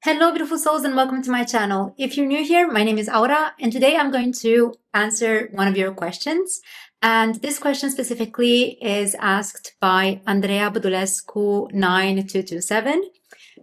Hello, beautiful souls, and welcome to my channel. If you're new here, my name is Aura, and today I'm going to answer one of your questions. And this question specifically is asked by Andrea Budulescu 9227.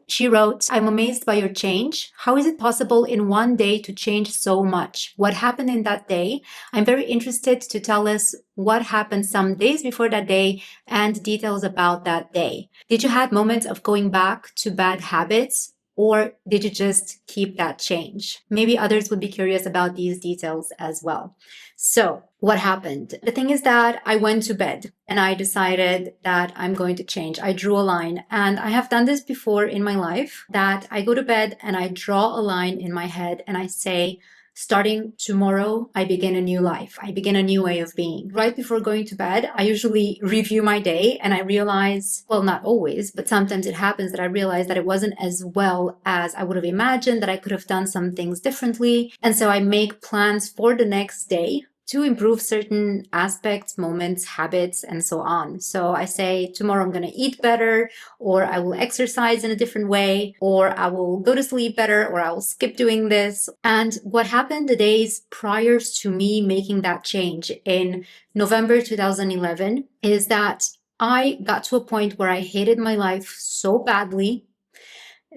She wrote, I'm amazed by your change. How is it possible in one day to change so much? What happened in that day? I'm very interested to tell us what happened some days before that day and details about that day. Did you have moments of going back to bad habits? Or did you just keep that change? Maybe others would be curious about these details as well. So, what happened? The thing is that I went to bed and I decided that I'm going to change. I drew a line, and I have done this before in my life, that I go to bed and I draw a line in my head and I say, starting tomorrow, I begin a new life. I begin a new way of being. Right before going to bed, I usually review my day and I realize, well, not always, but sometimes it happens that I realize that it wasn't as well as I would have imagined, that I could have done some things differently. And so I make plans for the next day to improve certain aspects, moments, habits, and so on. So I say, tomorrow I'm going to eat better, or I will exercise in a different way, or I will go to sleep better, or I will skip doing this. And what happened the days prior to me making that change in November 2011 is that I got to a point where I hated my life so badly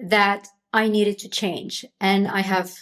that I needed to change. And I have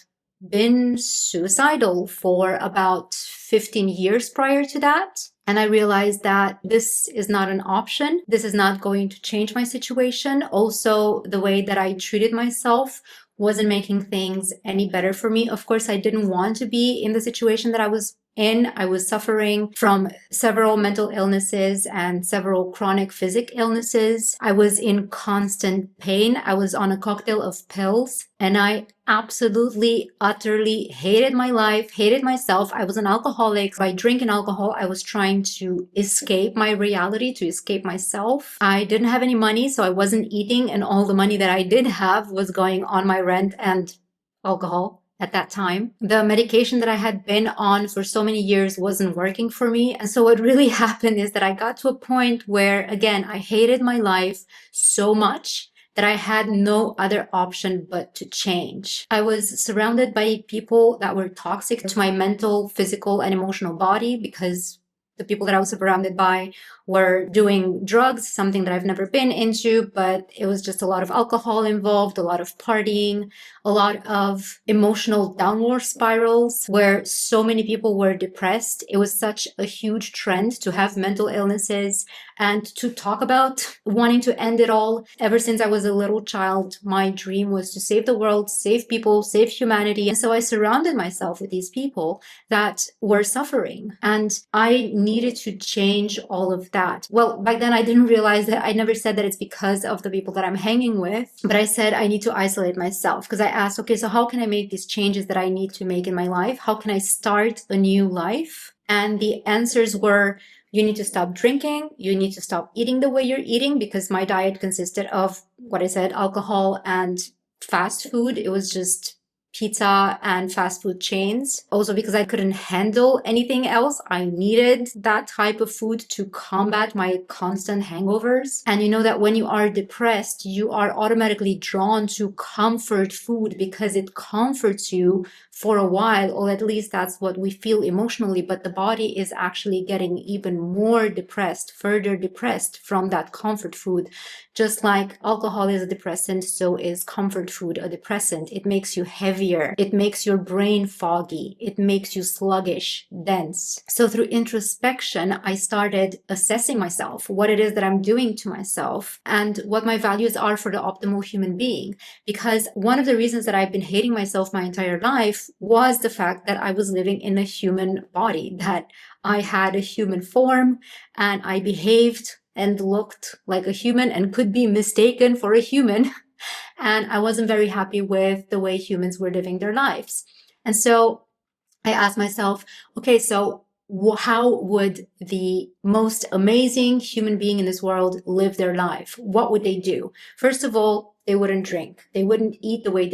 been suicidal for about 15 years prior to that. And I realized that this is not an option. This is not going to change my situation. Also, the way that I treated myself wasn't making things any better for me. Of course, I didn't want to be in the situation that I was in. I was suffering from several mental illnesses and several chronic physical illnesses. I was in constant pain. I was on a cocktail of pills, and I absolutely, utterly hated my life, hated myself. I was an alcoholic. By drinking alcohol, I was trying to escape my reality, to escape myself. I didn't have any money, so I wasn't eating, and all the money that I did have was going on my rent and alcohol. At that time, the medication that I had been on for so many years wasn't working for me. And so what really happened is that I got to a point where, again, I hated my life so much that I had no other option but to change. I was surrounded by people that were toxic to my mental, physical, and emotional body, because the people that I was surrounded by were doing drugs, something that I've never been into, but it was just a lot of alcohol involved, a lot of partying, a lot of emotional downward spirals where so many people were depressed. It was such a huge trend to have mental illnesses and to talk about wanting to end it all. Ever since I was a little child, my dream was to save the world, save people, save humanity. And so I surrounded myself with these people that were suffering, and I needed to change all of that. Well, back then I didn't realize that. I never said that it's because of the people that I'm hanging with, but I said I need to isolate myself, because I asked, okay, so how can I make these changes that I need to make in my life? How can I start a new life? And the answers were, you need to stop drinking. You need to stop eating the way you're eating, because my diet consisted of what I said, alcohol and fast food. It was just pizza and fast food chains. Also, because I couldn't handle anything else, I needed that type of food to combat my constant hangovers. And you know that when you are depressed, you are automatically drawn to comfort food because it comforts you for a while, or at least that's what we feel emotionally. But the body is actually getting even more depressed, further depressed from that comfort food. Just like alcohol is a depressant, so is comfort food a depressant. It makes you heavier. It makes your brain foggy. It makes you sluggish, dense. So through introspection, I started assessing myself, what it is that I'm doing to myself, and what my values are for the optimal human being. Because one of the reasons that I've been hating myself my entire life was the fact that I was living in a human body, that I had a human form, and I behaved and looked like a human and could be mistaken for a human. And I wasn't very happy with the way humans were living their lives. And so I asked myself, okay, so how would the most amazing human being in this world live their life? What would they do? First of all, they wouldn't drink. They wouldn't eat the way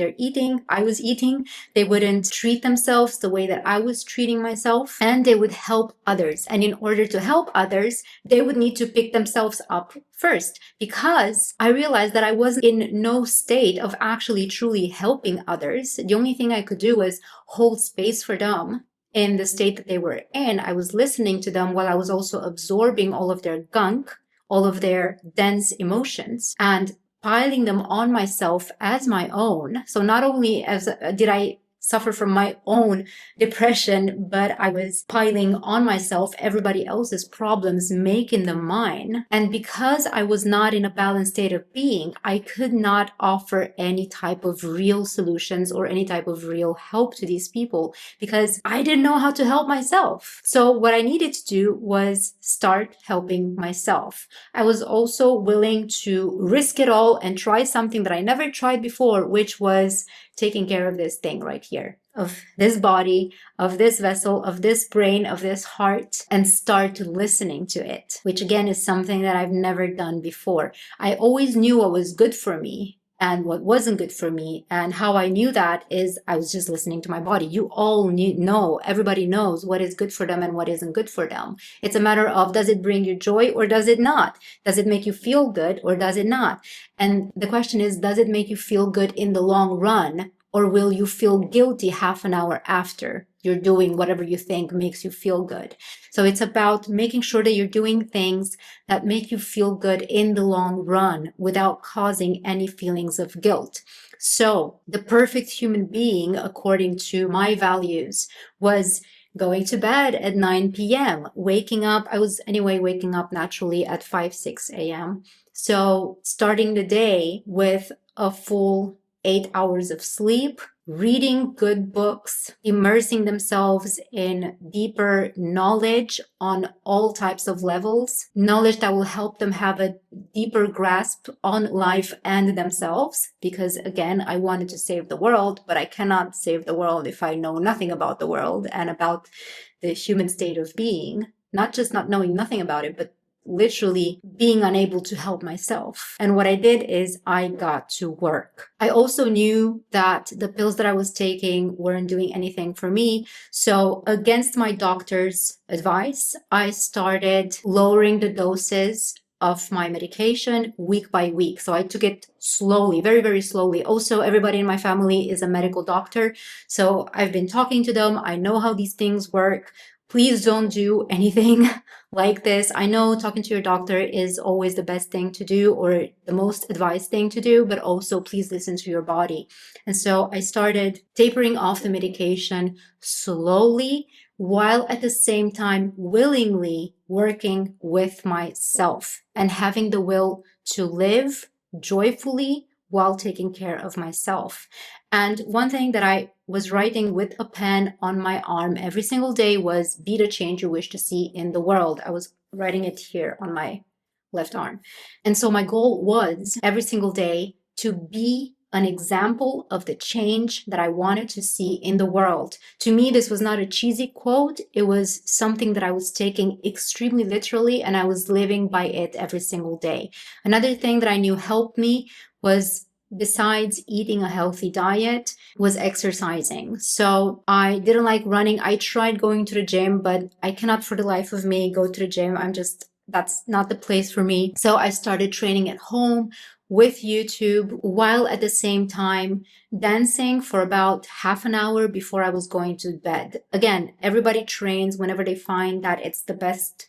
I was eating. They wouldn't treat themselves the way that I was treating myself. And they would help others. And in order to help others, they would need to pick themselves up first, because I realized that I was in no state of actually truly helping others. The only thing I could do was hold space for them in the state that they were in. I was listening to them while I was also absorbing all of their gunk, all of their dense emotions, and piling them on myself as my own. So not only did I suffer from my own depression, but I was piling on myself everybody else's problems, making them mine. And because I was not in a balanced state of being, I could not offer any type of real solutions or any type of real help to these people, because I didn't know how to help myself. So what I needed to do was start helping myself. I was also willing to risk it all and try something that I never tried before, which was taking care of this thing right here, of this body, of this vessel, of this brain, of this heart, and start listening to it, which again is something that I've never done before. I always knew what was good for me and what wasn't good for me. And how I knew that is I was just listening to my body. You all know, everybody knows what is good for them and what isn't good for them. It's a matter of, does it bring you joy or does it not? Does it make you feel good or does it not? And the question is, does it make you feel good in the long run, or will you feel guilty half an hour after you're doing whatever you think makes you feel good? So it's about making sure that you're doing things that make you feel good in the long run without causing any feelings of guilt. So the perfect human being, according to my values, was going to bed at 9 p.m., waking up. I was anyway waking up naturally at 6 a.m. So starting the day with a full 8 hours of sleep, reading good books, immersing themselves in deeper knowledge on all types of levels, knowledge that will help them have a deeper grasp on life and themselves. Because again, I wanted to save the world, but I cannot save the world if I know nothing about the world and about the human state of being. Not just not knowing nothing about it, but literally being unable to help myself. And what I did is I got to work. I also knew that the pills that I was taking weren't doing anything for me. So against my doctor's advice, I started lowering the doses of my medication week by week. So I took it slowly, very, very slowly. Also, everybody in my family is a medical doctor. So I've been talking to them. I know how these things work. Please don't do anything like this. I know talking to your doctor is always the best thing to do, or the most advised thing to do, but also please listen to your body. And so I started tapering off the medication slowly, while at the same time willingly working with myself and having the will to live joyfully while taking care of myself. And one thing that I was writing with a pen on my arm every single day was, be the change you wish to see in the world. I was writing it here on my left arm. And so my goal was every single day to be an example of the change that I wanted to see in the world. To me, this was not a cheesy quote. It was something that I was taking extremely literally, and I was living by it every single day. Another thing that I knew helped me was, besides eating a healthy diet, was exercising. So I didn't like running. I tried going to the gym, but I cannot for the life of me go to the gym. That's not the place for me. So I started training at home with YouTube, while at the same time dancing for about half an hour before I was going to bed. Again, everybody trains whenever they find that it's the best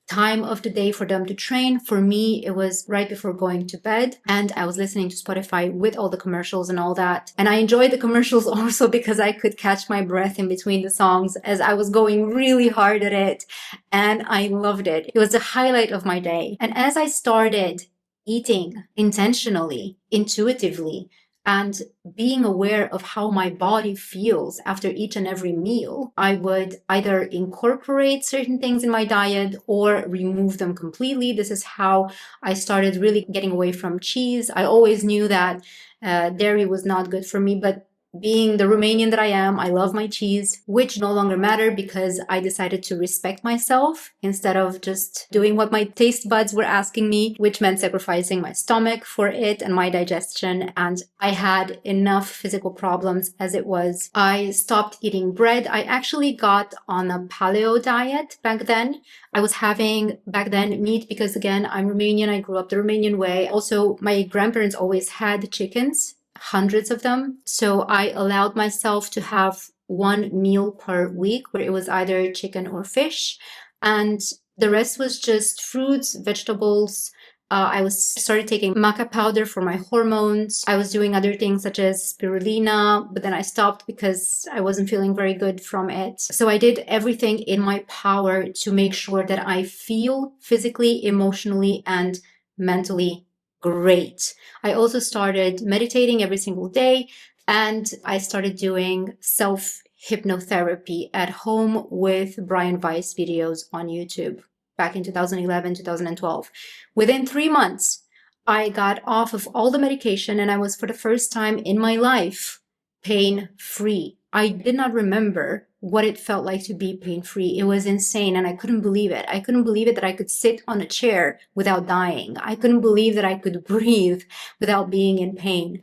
time of the day for them to train. For me, it was right before going to bed, and I was listening to Spotify with all the commercials and all that. And I enjoyed the commercials also because I could catch my breath in between the songs as I was going really hard at it. And I loved it. It was the highlight of my day. And as I started eating intentionally, intuitively, and being aware of how my body feels after each and every meal, I would either incorporate certain things in my diet or remove them completely. This is how I started really getting away from cheese. I always knew that dairy was not good for me, but being the Romanian that I am, I love my cheese, which no longer matter because I decided to respect myself instead of just doing what my taste buds were asking me, which meant sacrificing my stomach for it and my digestion. And I had enough physical problems as it was. I stopped eating bread. I actually got on a paleo diet back then. I was having back then meat because, again, I'm Romanian. I grew up the Romanian way. Also, my grandparents always had chickens, hundreds of them. So I allowed myself to have one meal per week where it was either chicken or fish. And the rest was just fruits, vegetables. I started taking maca powder for my hormones. I was doing other things such as spirulina, but then I stopped because I wasn't feeling very good from it. So I did everything in my power to make sure that I feel physically, emotionally, and mentally great. I also started meditating every single day, and I started doing self-hypnotherapy at home with Brian Weiss videos on YouTube back in 2011, 2012. Within 3 months, I got off of all the medication and I was, for the first time in my life, pain-free. I did not remember what it felt like to be pain-free. It was insane and I couldn't believe it. I couldn't believe it that I could sit on a chair without dying. I couldn't believe that I could breathe without being in pain.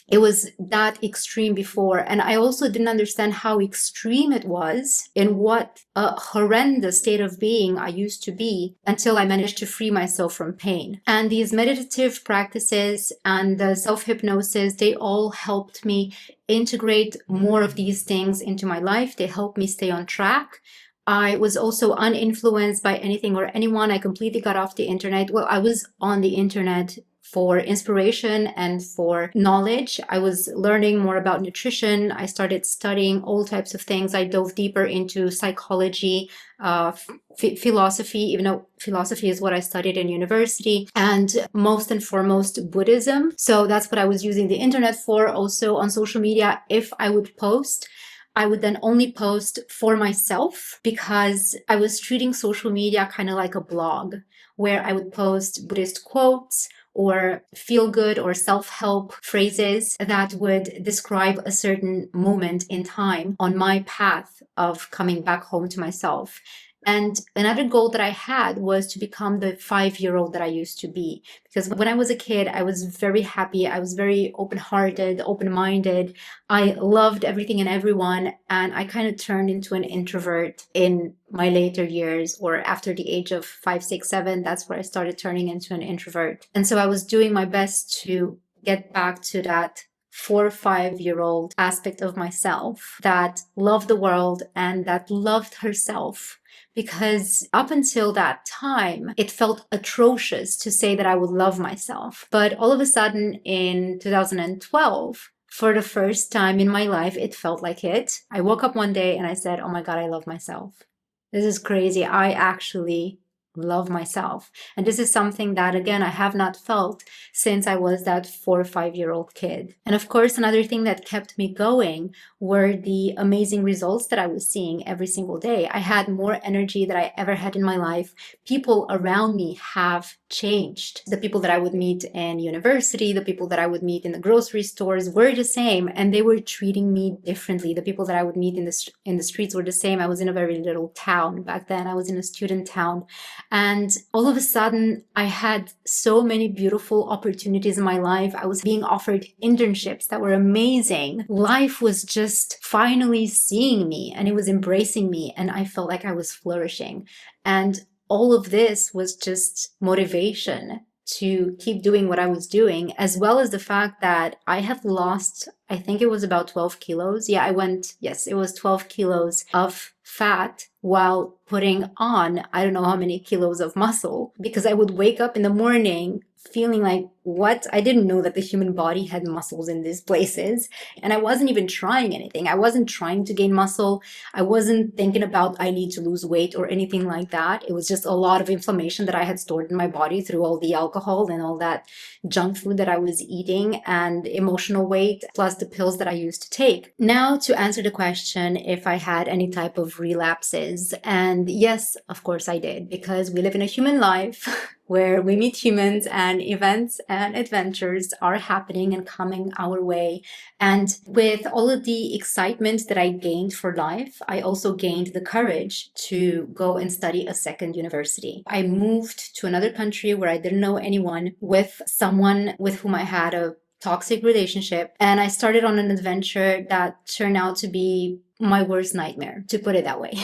It was that extreme before. And I also didn't understand how extreme it was, in what a horrendous state of being I used to be, until I managed to free myself from pain. And these meditative practices and the self-hypnosis, they all helped me integrate more of these things into my life. They helped me stay on track. I was also uninfluenced by anything or anyone. I completely got off the internet. Well, I was on the internet for inspiration and for knowledge. I was learning more about nutrition. I started studying all types of things. I dove deeper into psychology, philosophy, even though philosophy is what I studied in university, and most and foremost, Buddhism. So that's what I was using the internet for. Also on social media, if I would post, I would then only post for myself, because I was treating social media kind of like a blog where I would post Buddhist quotes or feel good or self-help phrases that would describe a certain moment in time on my path of coming back home to myself. And another goal that I had was to become the 5-year-old that I used to be. Because when I was a kid, I was very happy. I was very open-hearted, open-minded. I loved everything and everyone. And I kind of turned into an introvert in my later years, or after the age of 5, 6, 7. That's where I started turning into an introvert. And so I was doing my best to get back to that 4 or 5-year-old aspect of myself that loved the world and that loved herself. Because up until that time, it felt atrocious to say that I would love myself. But all of a sudden in 2012, for the first time in my life, it felt like it. I woke up one day and I said, oh my God, I love myself. This is crazy. I actually love myself. And this is something that, again, I have not felt since I was that 4 or 5-year-old kid. And of course, another thing that kept me going were the amazing results that I was seeing every single day. I had more energy than I ever had in my life. People around me have changed. The people that I would meet in university, the people that I would meet in the grocery stores were the same, and they were treating me differently. The people that I would meet in the streets were the same. I was in a very little town back then. I was in a student town. And all of a sudden, I had so many beautiful opportunities in my life. I was being offered internships that were amazing. Life was just finally seeing me and it was embracing me. And I felt like I was flourishing. And all of this was just motivation to keep doing what I was doing, as well as the fact that I have lost, I think it was about 12 kilos. Yeah, it was 12 kilos of fat while putting on, I don't know how many kilos of muscle, because I would wake up in the morning feeling like, what? I didn't know that the human body had muscles in these places. And I wasn't even trying anything. I wasn't trying to gain muscle. I wasn't thinking about I need to lose weight or anything like that. It was just a lot of inflammation that I had stored in my body through all the alcohol and all that junk food that I was eating, and emotional weight, plus the pills that I used to take. Now, to answer the question if I had any type of relapses, and yes, of course I did, because we live in a human life where we meet humans and events and adventures are happening and coming our way. And with all of the excitement that I gained for life, I also gained the courage to go and study a second university. I moved to another country where I didn't know anyone, with someone with whom I had a toxic relationship, and I started on an adventure that turned out to be my worst nightmare, to put it that way.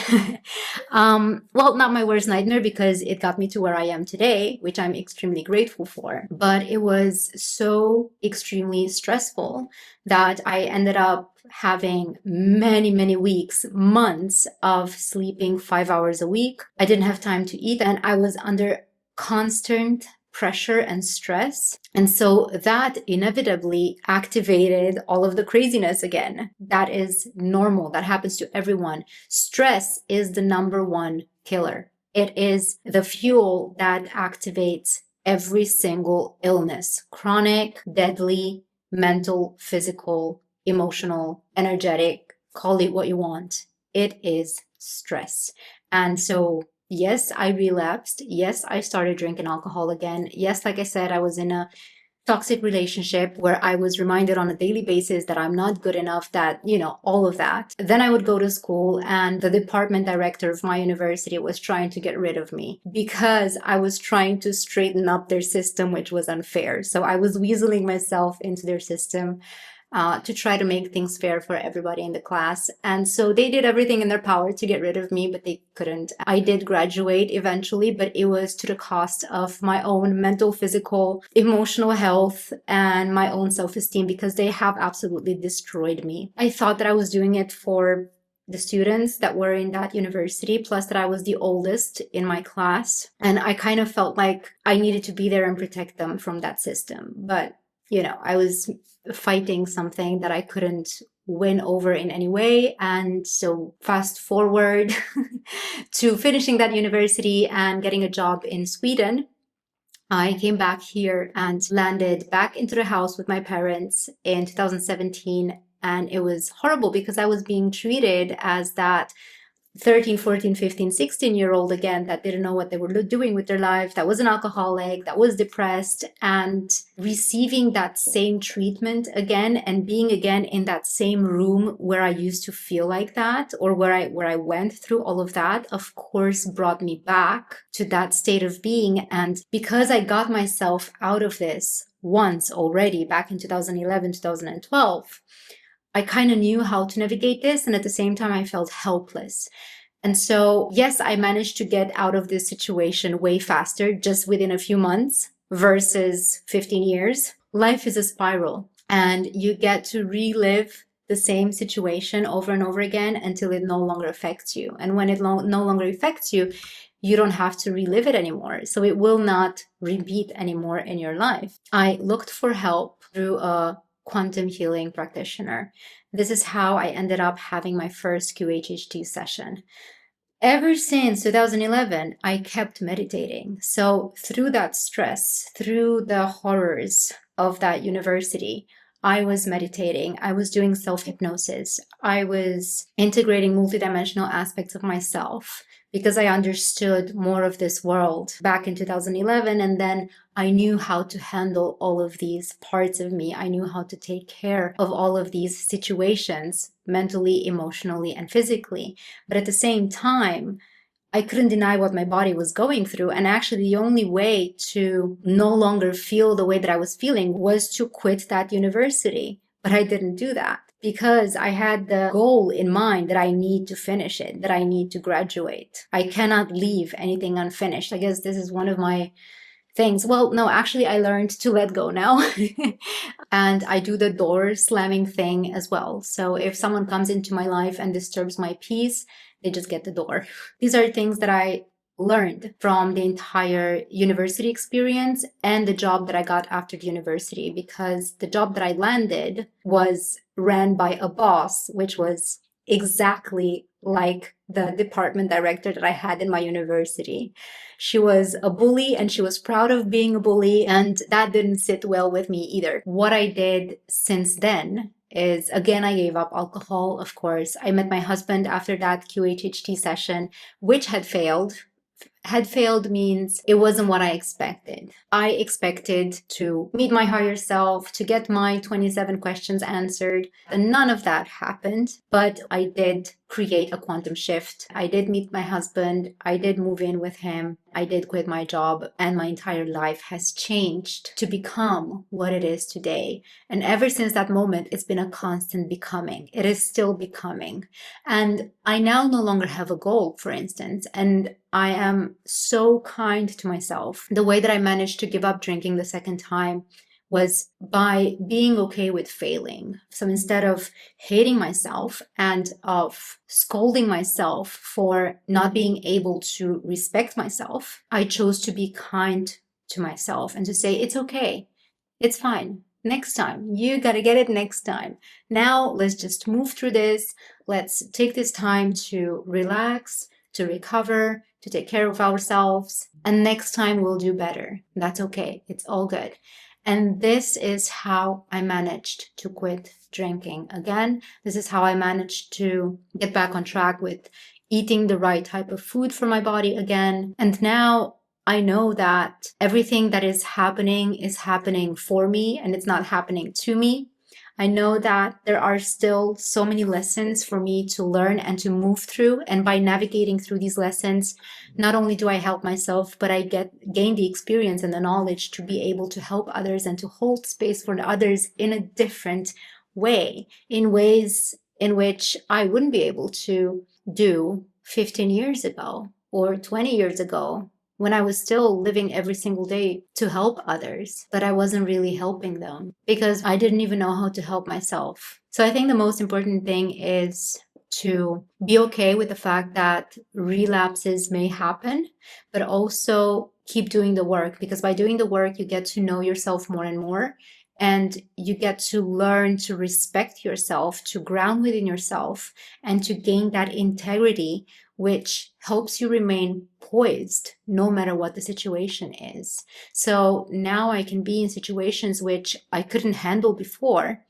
Well, not my worst nightmare, because it got me to where I am today, which I'm extremely grateful for. But it was so extremely stressful that I ended up having many, many weeks, months of sleeping 5 hours a week. I didn't have time to eat, and I was under constant pressure and stress. And so that inevitably activated all of the craziness again. That is normal. That happens to everyone. Stress is the number one killer. It is the fuel that activates every single illness: chronic, deadly, mental, physical, emotional, energetic, call it what you want. It is stress. And so yes, I relapsed. Yes, I started drinking alcohol again. Yes, like I said, I was in a toxic relationship where I was reminded on a daily basis that I'm not good enough, that, all of that. Then I would go to school, and the department director of my university was trying to get rid of me because I was trying to straighten up their system, which was unfair. So I was weaseling myself into their system to try to make things fair for everybody in the class. And so they did everything in their power to get rid of me, but they couldn't. I did graduate eventually, but it was to the cost of my own mental, physical, emotional health and my own self-esteem, because they have absolutely destroyed me. I thought that I was doing it for the students that were in that university, plus that I was the oldest in my class. And I kind of felt like I needed to be there and protect them from that system. But I was fighting something that I couldn't win over in any way. And so fast forward to finishing that university and getting a job in Sweden, I came back here and landed back into the house with my parents in 2017. And it was horrible because I was being treated as that 13, 14, 15, 16-year-old again, that didn't know what they were doing with their life, that was an alcoholic, that was depressed, and receiving that same treatment again and being again in that same room where I used to feel like that, or where I went through all of that, of course, brought me back to that state of being. And because I got myself out of this once already back in 2011, 2012, I kind of knew how to navigate this. And at the same time, I felt helpless. And so, yes, I managed to get out of this situation way faster, just within a few months versus 15 years. Life is a spiral, and you get to relive the same situation over and over again until it no longer affects you. And when it no longer affects you, you don't have to relive it anymore. So it will not repeat anymore in your life. I looked for help through a quantum healing practitioner. This is how I ended up having my first QHHT session. Ever since 2011, I kept meditating. So through that stress, through the horrors of that university, I was meditating. I was doing self-hypnosis. I was integrating multidimensional aspects of myself because I understood more of this world back in 2011. And then I knew how to handle all of these parts of me. I knew how to take care of all of these situations mentally, emotionally, and physically. But at the same time, I couldn't deny what my body was going through. And actually, the only way to no longer feel the way that I was feeling was to quit that university. But I didn't do that because I had the goal in mind that I need to finish it, that I need to graduate. I cannot leave anything unfinished. I guess this is one of my things. Well, no, actually, I learned to let go now. And I do the door slamming thing as well. So if someone comes into my life and disturbs my peace, they just get the door. These are things that I learned from the entire university experience and the job that I got after the university, because the job that I landed was ran by a boss, which was exactly like the department director that I had in my university. She was a bully and she was proud of being a bully, and that didn't sit well with me either. What I did since then is, again, I gave up alcohol, of course. I met my husband after that QHHT session, which had failed Had failed means it wasn't what I expected. I expected to meet my higher self, to get my 27 questions answered, and none of that happened. But I did create a quantum shift. I did meet my husband. I did move in with him. I did quit my job, and my entire life has changed to become what it is today. And ever since that moment, it's been a constant becoming. It is still becoming. And I now no longer have a goal, for instance, and I am so kind to myself. The way that I managed to give up drinking the second time was by being okay with failing. So instead of hating myself and of scolding myself for not being able to respect myself, I chose to be kind to myself and to say, it's okay, it's fine. Next time, you gotta get it next time. Now, let's just move through this. Let's take this time to relax, to recover, to take care of ourselves. And next time we'll do better. That's okay. It's all good. And this is how I managed to quit drinking. Again, this is how I managed to get back on track with eating the right type of food for my body again. And now I know that everything that is happening for me, and it's not happening to me. I know that there are still so many lessons for me to learn and to move through. And by navigating through these lessons, not only do I help myself, but I gain the experience and the knowledge to be able to help others and to hold space for others in a different way, in ways in which I wouldn't be able to do 15 years ago or 20 years ago, when I was still living every single day to help others, but I wasn't really helping them because I didn't even know how to help myself. So I think the most important thing is to be okay with the fact that relapses may happen, but also keep doing the work, because by doing the work, you get to know yourself more and more. And you get to learn to respect yourself, to ground within yourself, and to gain that integrity, which helps you remain poised no matter what the situation is. So now I can be in situations which I couldn't handle before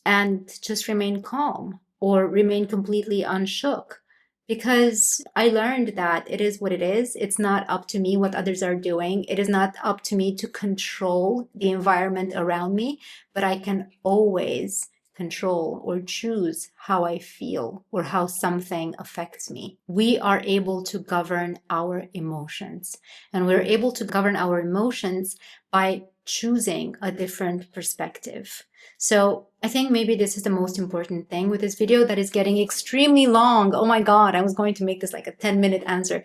and just remain calm or remain completely unshook, because I learned that it is what it is. It's not up to me what others are doing. It is not up to me to control the environment around me, but I can always control or choose how I feel or how something affects me. We are able to govern our emotions, and we're able to govern our emotions by choosing a different perspective. So I think maybe this is the most important thing with this video that is getting extremely long. Oh my God, I was going to make this like a 10-minute answer.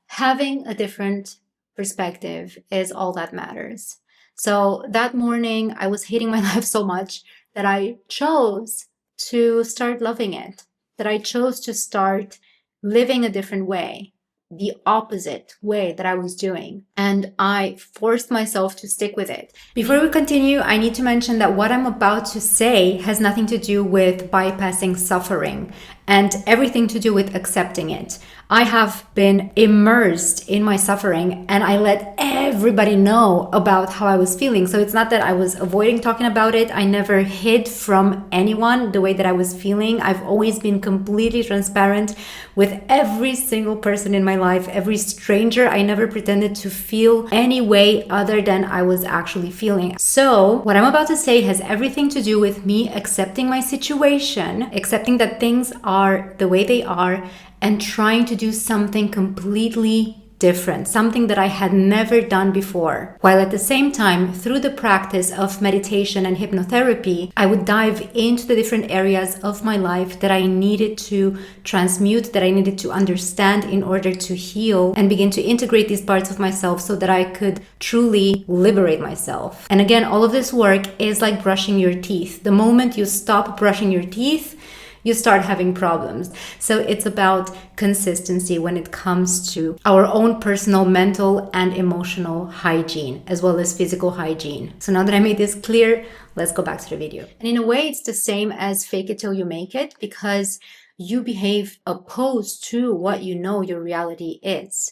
Having a different perspective is all that matters. So that morning, I was hating my life so much that I chose to start loving it, that I chose to start living a different way, the opposite way that I was doing. And I forced myself to stick with it. Before we continue, I need to mention that what I'm about to say has nothing to do with bypassing suffering and everything to do with accepting it. I have been immersed in my suffering and I let everybody know about how I was feeling. So it's not that I was avoiding talking about it. I never hid from anyone the way that I was feeling. I've always been completely transparent with every single person in my life, every stranger. I never pretended to feel any way other than I was actually feeling. So what I'm about to say has everything to do with me accepting my situation, accepting that things are the way they are, and trying to do something completely different, something that I had never done before. While at the same time, through the practice of meditation and hypnotherapy, I would dive into the different areas of my life that I needed to transmute, that I needed to understand in order to heal and begin to integrate these parts of myself so that I could truly liberate myself. And again, all of this work is like brushing your teeth. The moment you stop brushing your teeth, you start having problems. So it's about consistency when it comes to our own personal mental and emotional hygiene, as well as physical hygiene. So now that I made this clear, let's go back to the video. And in a way, it's the same as fake it till you make it, because you behave opposed to what you know your reality is.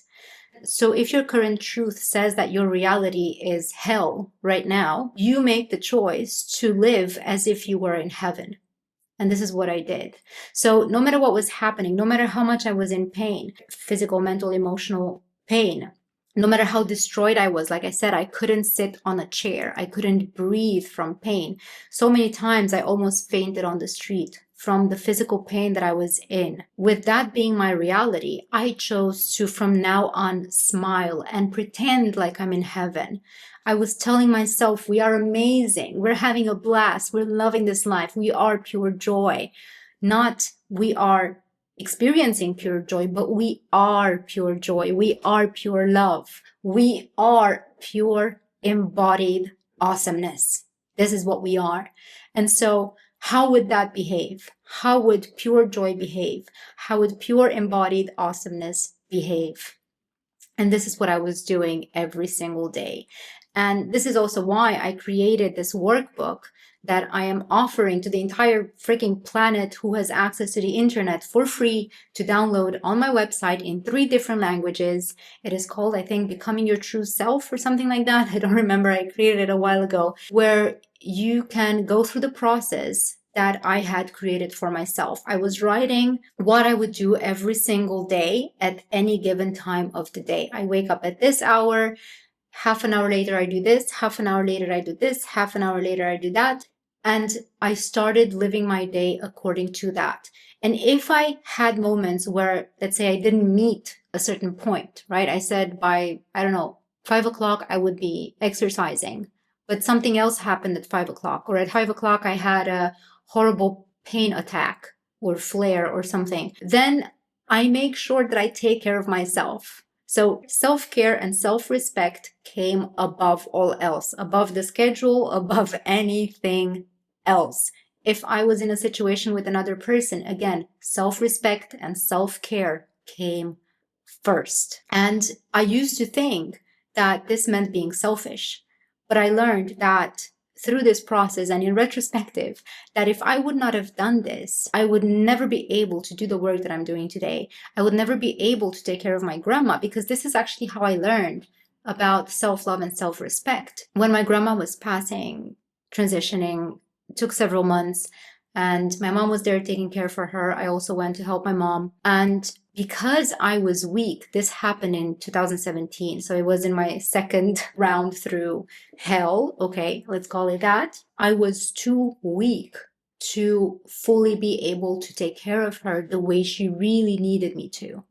So if your current truth says that your reality is hell right now, you make the choice to live as if you were in heaven. And this is what I did. So no matter what was happening, no matter how much I was in pain, physical, mental, emotional pain, no matter how destroyed I was, like I said, I couldn't sit on a chair. I couldn't breathe from pain. So many times I almost fainted on the street from the physical pain that I was in. With that being my reality, I chose to from now on smile and pretend like I'm in heaven. I was telling myself, we are amazing. We're having a blast. We're loving this life. We are pure joy. Not we are experiencing pure joy, but we are pure joy. We are pure love. We are pure embodied awesomeness. This is what we are. And so how would that behave? How would pure joy behave? How would pure embodied awesomeness behave? And this is what I was doing every single day. And this is also why I created this workbook that I am offering to the entire freaking planet who has access to the internet for free to download on my website in 3 different languages. It is called, I think, Becoming Your True Self or something like that. I don't remember. I created it a while ago, where you can go through the process that I had created for myself. I was writing what I would do every single day at any given time of the day. I wake up at this hour, half an hour later I do this, half an hour later I do this, half an hour later I do that. And I started living my day according to that. And if I had moments where, let's say, I didn't meet a certain point, right? I said by, I don't know, 5 o'clock I would be exercising, but something else happened at 5 o'clock, or at 5 o'clock I had a horrible pain attack or flare or something, then I make sure that I take care of myself. So self-care and self-respect came above all else, above the schedule, above anything else. If I was in a situation with another person, again, self-respect and self-care came first. And I used to think that this meant being selfish, but I learned that through this process and in retrospective, that if I would not have done this, I would never be able to do the work that I'm doing today. I would never be able to take care of my grandma, because this is actually how I learned about self-love and self-respect. When my grandma was passing, transitioning, it took several months, and my mom was there taking care for her. I also went to help my mom. And because I was weak, this happened in 2017. So it was in my second round through hell. Okay, let's call it that. I was too weak to fully be able to take care of her the way she really needed me to.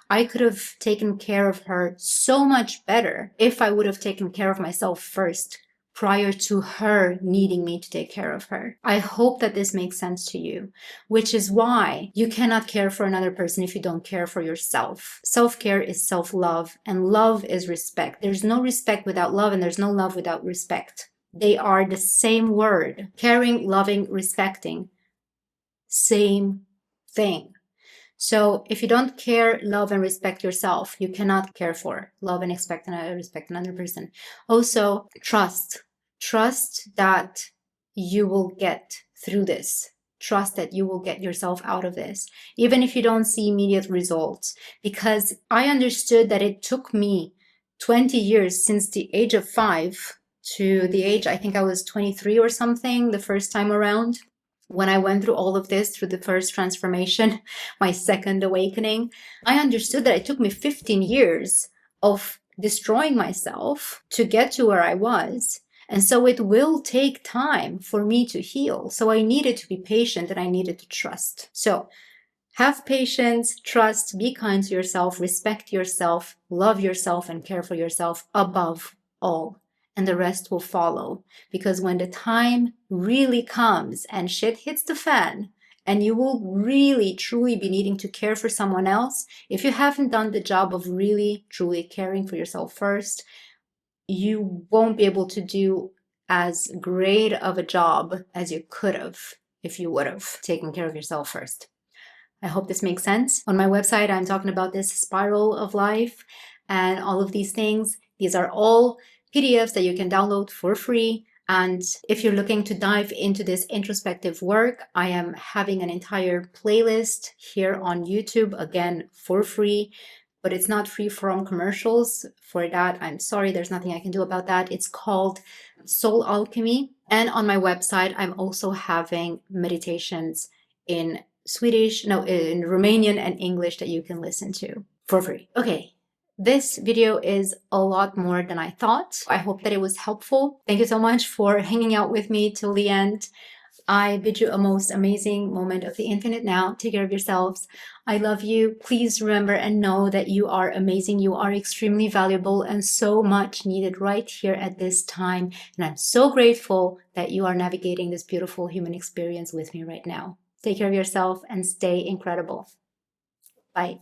I could have taken care of her so much better if I would have taken care of myself first, prior to her needing me to take care of her. I hope that this makes sense to you, which is why you cannot care for another person if you don't care for yourself. Self-care is self-love, and love is respect. There's no respect without love, and there's no love without respect. They are the same word. Caring, loving, respecting. Same thing. So if you don't care, love, and respect yourself, you cannot care for, love, and respect another person. Also, trust. Trust that you will get through this. Trust that you will get yourself out of this, even if you don't see immediate results. Because I understood that it took me 20 years since the age of 5 to the age, I think I was 23 or something the first time around, when I went through all of this, through the first transformation, my second awakening. I understood that it took me 15 years of destroying myself to get to where I was. And so it will take time for me to heal. So I needed to be patient, and I needed to trust. So have patience, trust, be kind to yourself, respect yourself, love yourself, and care for yourself above all. And the rest will follow. Because when the time really comes and shit hits the fan, and you will really, truly be needing to care for someone else, if you haven't done the job of really, truly caring for yourself first, you won't be able to do as great of a job as you could have if you would have taken care of yourself first. I hope this makes sense. On my website, I'm talking about this spiral of life and all of these things. These are all PDFs that you can download for free. And if you're looking to dive into this introspective work, I am having an entire playlist here on YouTube, again, for free, but it's not free from commercials. For that, I'm sorry, there's nothing I can do about that. It's called Soul Alchemy. And on my website, I'm also having meditations in Swedish, no, in Romanian and English that you can listen to for free. Okay, this video is a lot more than I thought. I hope that it was helpful. Thank you so much for hanging out with me till the end. I bid you a most amazing moment of the infinite now. Take care of yourselves. I love you. Please remember and know that you are amazing. You are extremely valuable and so much needed right here at this time. And I'm so grateful that you are navigating this beautiful human experience with me right now. Take care of yourself and stay incredible. Bye.